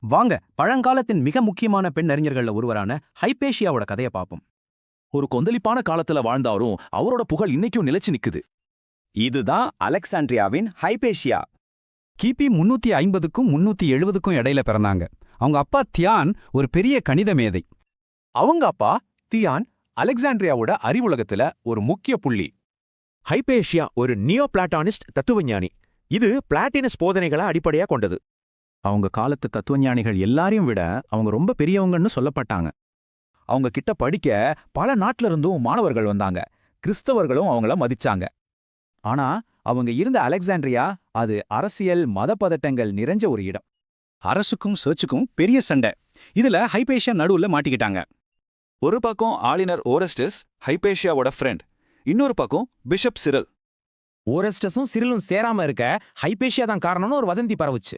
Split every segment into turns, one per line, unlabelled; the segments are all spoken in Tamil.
வாங்க பழங்காலத்தின் மிக முக்கியமான பெண் அறிஞர்கள்ல ஒருவரான ஹைபேஷியாவோட கதையை பார்ப்போம்.
ஒரு கொந்தளிப்பான காலத்துல வாழ்ந்தாரும் அவரோட புகழ் இன்னைக்கும் நிலைச்சு நிக்குது.
இதுதான் அலெக்சாண்ட்ரியாவின் ஹைபேஷியா.
கிபி 350க்கும் 370க்கும் இடையில பிறந்தாங்க. அவங்க அப்பா தியான் ஒரு பெரிய கணித மேதை.
அவங்க அப்பா தியான் அலெக்சாண்ட்ரியாவோட அறிவுலகத்துல ஒரு முக்கிய புள்ளி.
ஹைபேஷியா ஒரு நியோ பிளாட்டானிஸ்ட் தத்துவஞானி. இது பிளாட்டினஸ் போதனைகளை அடிப்படையா கொண்டது.
அவங்க காலத்து தத்துவஞானிகள் எல்லாரையும் விட அவங்க ரொம்ப பெரியவங்கன்னு சொல்லப்பட்டாங்க. அவங்க கிட்ட படிக்க பல நாட்டுல இருந்தும் மாணவர்கள் வந்தாங்க. கிறிஸ்தவர்களும் அவங்கள மதிச்சாங்க. ஆனா அவங்க இருந்த அலெக்சாண்ட்ரியா அது அரசியல் மத பதட்டங்கள் நிறைஞ்ச ஒரு இடம்.
அரசுக்கும் சர்ச்சுக்கும் பெரிய சண்டை. இதுல ஹைபேஷியா நடுவுல மாட்டிக்கிட்டாங்க.
ஒரு பக்கம் ஆளுநர் ஓரஸ்டஸ், ஹைபேஷியாவோட ஃப்ரெண்ட். இன்னொரு பக்கம் பிஷப் சிரில்.
ஓரஸ்டஸும் சிரிலும் சேராம இருக்க ஹைபேஷியா தான் காரணம்னு ஒரு வதந்தி பரவுச்சு.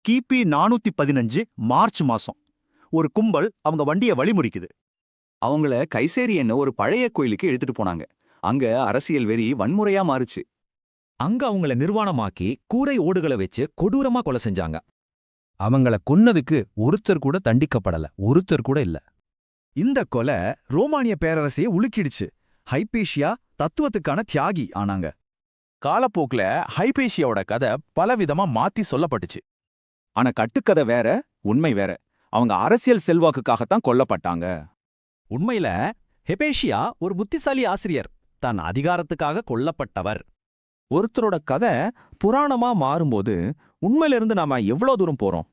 கிபி 415 மார்ச் மாசம் ஒரு கும்பல் அவங்க வண்டியை வழிமுறிக்குது.
அவங்கள கைசேரியன்னு ஒரு பழைய கோயிலுக்கு எடுத்துட்டு போனாங்க. அங்க அரசியல் வெறி வன்முறையா மாறுச்சு.
அங்க அவங்கள நிர்வாணமாக்கி கூரை ஓடுகளை வச்சு கொடூரமா கொலை செஞ்சாங்க.
அவங்கள கொன்னதுக்கு ஒருத்தர் கூட தண்டிக்கப்படல, ஒருத்தர் கூட இல்ல.
இந்த கொலை ரோமானிய பேரரசையே உலுக்கிடுச்சு. ஹைபேஷியா தத்துவத்துக்கான தியாகி ஆனாங்க.
காலப்போக்குல ஹைபேஷியாவோட கதை பலவிதமா மாத்தி சொல்லப்பட்டுச்சு.
ஆனா கட்டுக்கதை வேற, உண்மை வேற. அவங்க அரசியல் செல்வாக்குக்காகத்தான் கொல்லப்பட்டாங்க.
உண்மையில ஹைபேஷியா ஒரு புத்திசாலி ஆசிரியர், தன் அதிகாரத்துக்காக கொல்லப்பட்டவர்.
ஒருத்தரோட கதை புராணமா மாறும்போது உண்மையிலிருந்து நாம எவ்வளவு தூரம் போறோம்?